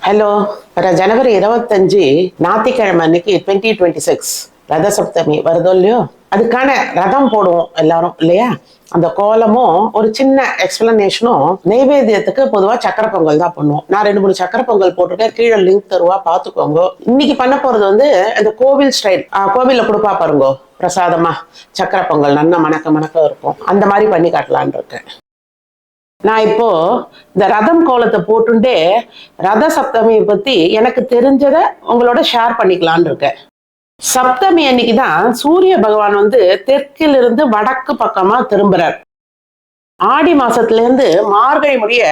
Hello. வர ஜனவரி 25 ஞாயிற்றுக்கிழமை அன்னைக்கு 2026 ரத சப்தமி வருதோ இல்லையோ, அதுக்கான ரதம் போடுவோம் எல்லாரும் இல்லையா? அந்த கோலமும் ஒரு சின்ன எக்ஸ்பிளனேஷனும். நெய்வேத்தியத்துக்கு பொதுவாக சக்கரை பொங்கல் தான் பண்ணுவோம். நான் 2-3 சக்கரை பொங்கல் போட்டிருக்கேன், கீழே லிங்க் தருவா பார்த்துக்கோங்க. இன்னைக்கு பண்ண போறது வந்து அந்த கோவில் ஸ்டைல், கோவில்ல கொடுப்பா பாருங்க பிரசாதமா சக்கரை பொங்கல், நல்ல மணக்க மணக்க இருக்கும். அந்த மாதிரி பண்ணி காட்டலான் இருக்கேன். நான் இப்போ இந்த ரதம் கோலத்தை போட்டுட்டே ரத சப்தமியை பத்தி எனக்கு தெரிஞ்சதை உங்களோட ஷேர் பண்ணிக்கலான் இருக்கேன். சப்தமி அன்னைக்குதான் சூரிய பகவான் வந்து தெற்கிலிருந்து வடக்கு பக்கமா திரும்புறார். ஆடி மாசத்துல இருந்து மார்கழி முடிய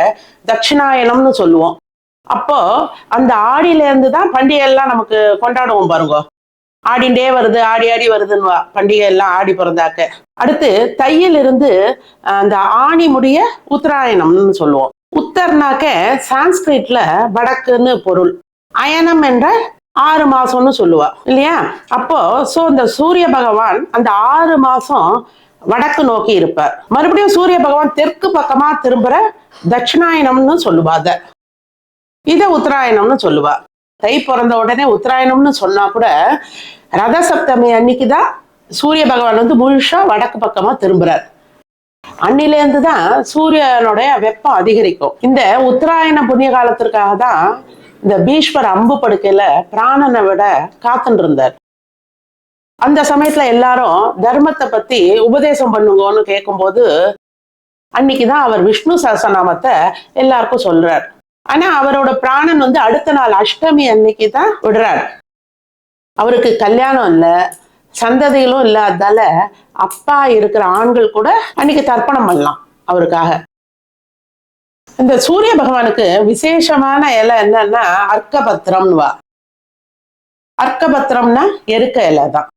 தட்சிணாயனம்னு சொல்லுவோம். அப்போ அந்த ஆடியில இருந்து தான் பண்டிகை எல்லாம் நமக்கு கொண்டாடுவோம் பாருங்க. ஆடிண்டே வருது, ஆடி ஆடி வருதுன்னு பண்டிகை எல்லாம் ஆடி பிறந்தாக்க. அடுத்து தையிலிருந்து அந்த ஆணி முடிய உத்தராயணம்னு சொல்லுவோம். உத்தர்னாக்க சான்ஸ்கிரிட்ல வடக்குன்னு பொருள். அயனம் என்ற 6 மாசம்னு சொல்லுவா இல்லையா? அப்போ இந்த சூரிய பகவான் அந்த 6 மாசம் வடக்கு நோக்கி இருப்பார். மறுபடியும் சூரிய பகவான் தெற்கு பக்கமா திரும்புற தட்சிணாயனம்னு சொல்லுவா. இத உத்தராயணம்னு சொல்லுவா. தை பிறந்த உடனே உத்தராயணம்னு சொன்னா கூட ரத சப்தமி அன்னைக்குதான் சூரிய பகவான் வந்து முழுசா வடக்கு பக்கமா திரும்புறார். அன்னிலேருந்து தான் சூரியனுடைய வெப்பம் அதிகரிக்கும். இந்த உத்தராயண புண்ணிய காலத்திற்காக தான் இந்த பீஷ்மர் அம்பு படுக்கையில பிராணனை விட காத்துட்டு இருந்தார். அந்த சமயத்துல எல்லாரும் தர்மத்தை பத்தி உபதேசம் பண்ணுங்கன்னு கேட்கும்போது அன்னைக்குதான் அவர் விஷ்ணு சஹஸ்ரநாமத்தை எல்லாருக்கும் சொல்றார். ஆனா அவரோட பிராணன் வந்து அடுத்த நாள் அஷ்டமி அன்னைக்கு தான் விடுறார். அவருக்கு கல்யாணம் இல்லை, சந்ததிகளும் இல்லாததால அப்பா இருக்கிற ஆண்கள் கூட அன்னைக்கு தர்ப்பணம் பண்ணலாம் அவருக்காக. இந்த சூரிய பகவானுக்கு விசேஷமான இலை என்னன்னா அர்க்கபத்திரம்னுவா. அர்க்கபத்திரம்னா எருக்க இலை தான்.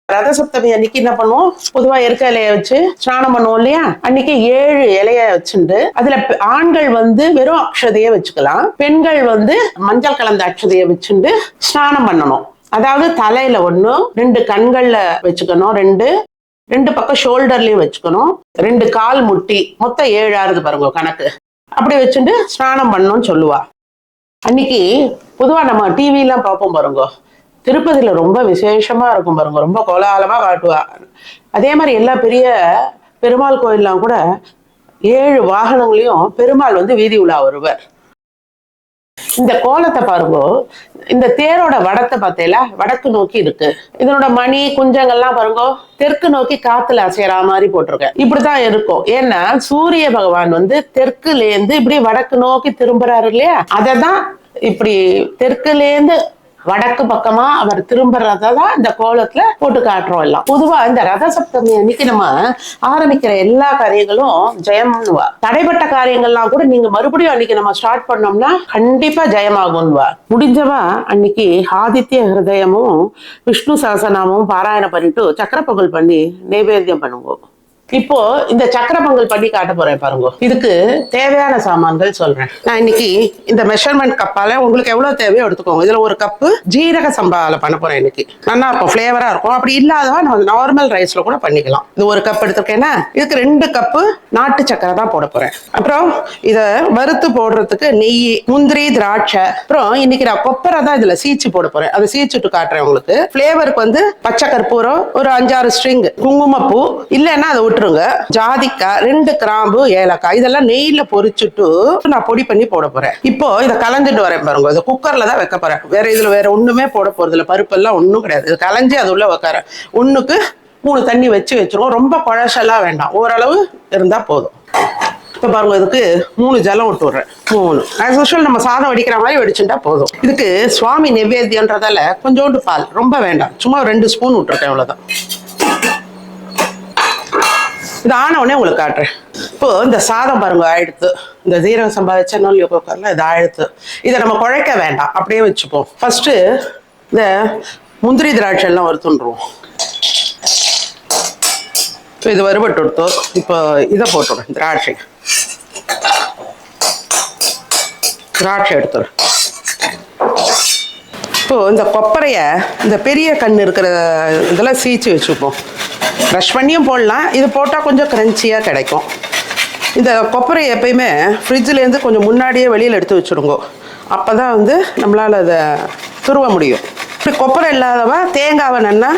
ரத சப்தமி அன்னைக்கு என்ன பண்ணுவோம், பொதுவா எருக்க இலைய வச்சு ஸ்நானம் பண்ணுவோம் இல்லையா? அன்னைக்கு 7 இலைய வச்சுட்டு அதுல ஆண்கள் வந்து வெறும் அக்ஷதைய வச்சுக்கலாம், பெண்கள் வந்து மஞ்சள் கலந்த அக்ஷதைய வச்சுட்டு ஸ்நானம் பண்ணணும். அதாவது தலையில 1, 2 கண்கள்ல வச்சுக்கணும், 2 பக்கம் ஷோல்டர்லயும் வச்சுக்கணும், 2 கால் முட்டி, மொத்தம் 7 ஆறுது பாருங்க கணக்கு. அப்படி வச்சுட்டு ஸ்நானம் பண்ணணும்னு சொல்லுவா. அன்னைக்கு பொதுவா நம்ம டிவி எல்லாம் பார்ப்போம் பாருங்க, திருப்பதியில ரொம்ப விசேஷமா இருக்கும் பாருங்க, ரொம்ப கோலாகலமா காட்டுவா. அதே மாதிரி எல்லா பெரிய பெருமாள் கோயில்லாம் கூட 7 வாகனங்களையும் பெருமாள் வந்து வீதி உலா வருவார். இந்த கோலத்தை பாருங்க, இந்த தேரோட வடத்தை பார்த்தேல வடக்கு நோக்கி இருக்கு. இதனோட மணி குஞ்சங்கள்லாம் பாருங்க தெற்கு நோக்கி காத்துல அசையற மாதிரி போட்டிருக்கேன். இப்படிதான் இருக்கும். ஏன்னா சூரிய பகவான் வந்து தெற்குல இருந்து இப்படி வடக்கு நோக்கி திரும்புறாரு இல்லையா? அததான் இப்படி தெற்குல இருந்து வடக்கு பக்கமா அவர் திரும்புறதான் இந்த கோலத்துல போட்டு காட்டுறோம் எல்லாம். பொதுவா இந்த ரத சப்தமி அன்னைக்கு நம்ம ஆரம்பிக்கிற எல்லா காரியங்களும் ஜெயம்னுவா. தடைப்பட்ட காரியங்கள்லாம் கூட நீங்க மறுபடியும் அன்னைக்கு நம்ம ஸ்டார்ட் பண்ணோம்னா கண்டிப்பா ஜெயமாகும்வா. முடிஞ்சவா அன்னைக்கு ஆதித்ய ஹிருதயமும் விஷ்ணு சஹஸ்ரநாமமும் பாராயணம் பண்ணிட்டு சக்கரை பொங்கல் பண்ணி நைவேத்தியம் பண்ணுவோம். இப்போ இந்த சக்கரை பொங்கல் பண்ணி காட்ட போறேன் பாருங்க. இதுக்கு தேவையான சாமான்கள் சொல்றேன். நான் இன்னைக்கு இந்த மெஷர்மெண்ட் கப்பால உங்களுக்கு எவ்வளவு தேவையோ எடுத்துக்கோங்க. இதுல 1 கப்பு ஜீரக சம்பால பண்ண போறேன். இன்னைக்கு நல்லா இருக்கும், ஃபிளேவரா இருக்கும். அப்படி இல்லாதவா நம்ம நார்மல் ரைஸ்ல கூட பண்ணிக்கலாம். இது 1 கப் எடுத்துருக்கேன்னா இதுக்கு 2 கப்பு நாட்டு சக்கரை தான் போட போறேன். அப்புறம் இத வறுத்து போடுறதுக்கு நெய், முந்திரி, திராட்சை. அப்புறம் இன்னைக்கு நான் கொப்பரை தான் இதுல சீச்சு போட போறேன். அதை சீச்சுட்டு காட்டுறேன் உங்களுக்கு. ஃபிளேவருக்கு வந்து பச்சை கற்பூரம், ஒரு 5-6 ஸ்ட்ரிங் குங்குமப்பூ, இல்லைன்னா அதை விட்டுருங்க, ஜாதிக்காய், 2 கிராம்பு, ஏலக்காய், இதெல்லாம் நெய்ல பொரிச்சுட்டு நான் பொடி பண்ணி போட போறேன். இப்போ இதை கலந்துட்டு வரேன் பாருங்க. இதை குக்கர்ல தான் வைக்க போறேன். இதுல வேற ஒண்ணுமே போட போறது இல்லை, பருப்பெல்லாம் ஒண்ணும் கிடையாது. இது கலஞ்சி அது உள்ள வைக்கிறேன். 1க்கு 3 தண்ணி வச்சிருவோம். ரொம்ப குழசெல்லாம் வேண்டாம், ஓரளவு இருந்தா போதும். இப்போ பாருங்க, இதுக்கு 3 ஜலம் விட்டு விடுறேன். 3 ஆஸ் யூஷுவல் நம்ம சாதம் வடிக்கிற மாதிரி வடிச்சுட்டா போதும். இதுக்கு சுவாமி நைவேத்தியன்றதால கொஞ்சோண்டு பால், ரொம்ப வேண்டாம், சும்மா 2 ஸ்பூன் விட்டுருக்கேன், அவ்வளவுதான். இது ஆன உடனே உங்களுக்கு காட்டுறேன். இப்போ இந்த சாதம் பாருங்க ஆயிடுத்து. இந்த ஜீரக சம்பா வச்சோல்லையோ குக்கர்ல, இது ஆயிடுத்து. இதை நம்ம குழைக்க வேண்டாம், அப்படியே வச்சுப்போம். ஃபர்ஸ்ட் இந்த முந்திரி திராட்சை எல்லாம் வறுத்துருவோம். இப்போ இது வறுபட்டு கொடுத்தோம். இப்போ இதை போட்டுடுறேன், திராட்சை எடுத்துடுறேன். இப்போ இந்த கொப்பரைய இந்த பெரிய கண் இருக்கிற இதெல்லாம் சீச்சு வச்சுப்போம். ப்ரஷ் பண்ணியும் போடலாம், இது போட்டால் கொஞ்சம் கிரன்ச்சியாக கிடைக்கும். இந்த கொப்பரை எப்பயுமே ஃப்ரிட்ஜிலேருந்து கொஞ்சம் முன்னாடியே வெளியில் எடுத்து வச்சுடுங்க. அப்பதான் வந்து நம்மளால அதை துருவ முடியும். கொப்பரை இல்லாதவா தேங்காவை நல்லா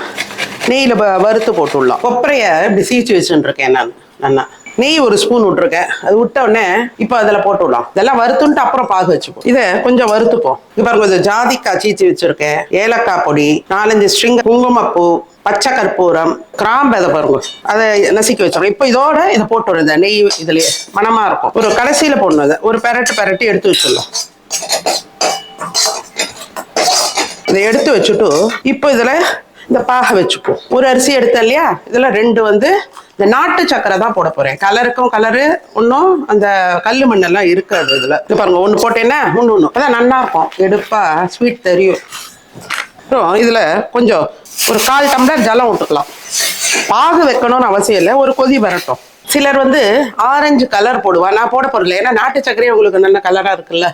நெய்யில் வறுத்து போட்டுடலாம். கொப்பரையை இப்படி சீச்சு வச்சுருக்கேன் நான் நல்லா. நெய் ஒரு ஸ்பூன் விட்டுருக்கேன். அது விட்ட உடனே இப்போ அதில் போட்டு விடலாம். இதெல்லாம் வறுத்துன்ட்டு அப்புறம் பாகு வச்சுப்போம். இதை கொஞ்சம் வறுத்துப்போம். இப்போ கொஞ்சம் ஜாதிக்காய் சீச்சு வச்சிருக்கேன், ஏலக்காய் பொடி, 4-5 ஸ்ட்ரிங் குங்குமப்பூ, பச்சை கற்பூரம், கிராம்பு, அதை பாருங்க, அதை நசுக்கி வச்சிருக்கோம். இப்போ இதோட இதை போட்டு விடுங்க. நெய் இதுலயே மனமா இருக்கும். ஒரு கடைசியில் போடணும். அதை ஒரு பெரட்டி எடுத்து வச்சிடலாம். இதை எடுத்து வச்சுட்டு இப்போ இதில் இந்த பாகை வச்சுப்போம். ஒரு அரிசி எடுத்தேன் இல்லையா, இதில் 2 வந்து இந்த நாட்டு சக்கரை தான் போட போறேன். கலருக்கும் கலரு ஒன்றும் அந்த கல் மண்ணெல்லாம் இருக்காது இதில். இது பாருங்க, ஒன்று போட்டேன்னா ஒன்று அதான் நல்லா இருக்கும், எடுப்பா ஸ்வீட் தெரியும். அப்புறம் இதில் கொஞ்சம் ஒரு 1/4 டம்ளர் ஜலம் விட்டுக்கலாம். பாகு வைக்கணும்னு அவசியம் இல்லை, ஒரு கொதி வரட்டும். சிலர் வந்து ஆரஞ்சு கலர் போடுவா, நான் போட போறதில்லை. ஏன்னா நாட்டு சர்க்கரையே உங்களுக்கு நல்ல கலராக இருக்குல்ல,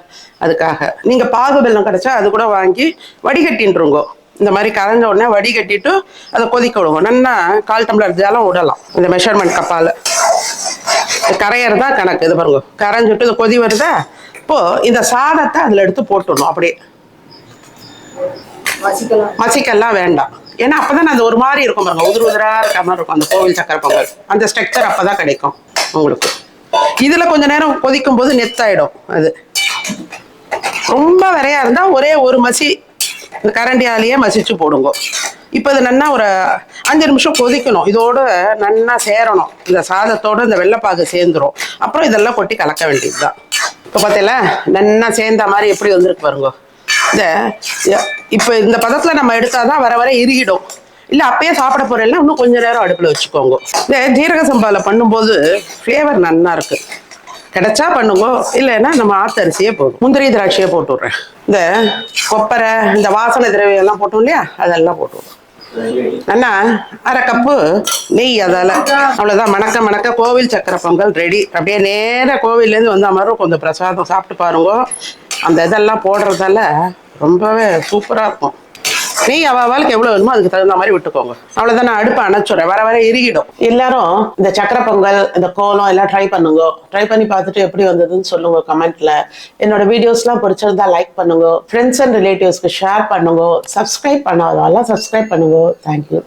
அதுக்காக. நீங்கள் பாகு வெல்லம் கிடைச்சா அது கூட வாங்கி வடிகட்டின்றுங்கோ. இந்த மாதிரி கரைஞ்ச உடனே வடிகட்டிட்டு அதை கொதிக்க விடுவோம். நல்லா 1/4 டம்ளர் ஜலம் விடலாம். இந்த மெஷர்மெண்ட் கப்பால் கரையிறதா கணக்கு. இது பாருங்க, கரைஞ்சிட்டு இது கொதி வருதா, இப்போ இந்த சாதத்தை அதில் எடுத்து போட்டுடணும். அப்படியே மசிக்கெல்லாம் வேண்டாம். ஏன்னா அப்பதான் அது ஒரு மாதிரி இருக்கும் பாருங்க, உதிரா இருக்க மாதிரி இருக்கும் அந்த கோவில் சக்கரை பொங்கல். அந்த ஸ்ட்ரக்சர் அப்பதான் கிடைக்கும் உங்களுக்கு. இதுல கொஞ்ச நேரம் கொதிக்கும் போது நெத்தாயிடும். அது ரொம்ப விரையா இருந்தா ஒரே ஒரு மசி இந்த கரண்டியாலேயே மசிச்சு போடுங்க. இப்போ இது நல்லா ஒரு 5 நிமிஷம் கொதிக்கணும். இதோட நல்லா சேரணும், இந்த சாதத்தோட இந்த வெள்ளைப்பாகு சேர்ந்துரும். அப்புறம் இதெல்லாம் கொட்டி கலக்க வேண்டியதுதான். இப்போ பார்த்தீங்களா நல்லா சேர்ந்த மாதிரி எப்படி வந்திருக்கு பாருங்க. இப்போ இந்த பதத்தில் நம்ம எடுத்தாதான் வர வர இறுகிடும். இல்லை அப்பயே சாப்பிட போறேன்னா இன்னும் கொஞ்ச நேரம் அடுப்பில் வச்சுக்கோங்க. இந்த ஜீரக சம்பாவில் பண்ணும்போது ஃப்ளேவர் நல்லா இருக்கு. கிடைச்சா பண்ணுங்க, இல்லைன்னா நம்ம ஆத்தரிசியே போடும். முந்திரி திராட்சையே போட்டு விட்றேன். இந்த கொப்பரை, இந்த வாசனை திரவியம் எல்லாம் போட்டோம் இல்லையா, அதெல்லாம் போட்டு விட்றோம். அண்ணா 1/2 கப்பு நெய். அதால அவ்வளோதான். மணக்க கோவில் சக்கரை பொங்கல் ரெடி. அப்படியே நேராக கோவில்லேருந்து வந்த மாதிரி கொஞ்சம் பிரசாதம் சாப்பிட்டு பாருங்க. அந்த இதெல்லாம் போடுறதால ரொம்பவே சூப்பராக இருக்கும். நெய் அவளுக்கு எவ்வளோ வேணுமோ அதுக்கு தகுந்த மாதிரி விட்டுக்கோங்க. அவ்வளோதான். நான் அடுப்பை அணைச்சுறேன், வர வர இறுகிடும். எல்லாரும் இந்த சக்கரை பொங்கல், இந்த கோலம் எல்லாம் ட்ரை பண்ணுங்க. ட்ரை பண்ணி பார்த்துட்டு எப்படி வந்ததுன்னு சொல்லுங்க கமெண்ட்ல. என்னோட வீடியோஸ்லாம் பிடிச்சிருந்தா லைக் பண்ணுங்க, ஃப்ரெண்ட்ஸ் அண்ட் ரிலேட்டிவ்ஸ்க்கு ஷேர் பண்ணுங்க, சப்ஸ்கிரைப் பண்ணாதவெல்லாம் சப்ஸ்கிரைப் பண்ணுங்க. தேங்க்யூ.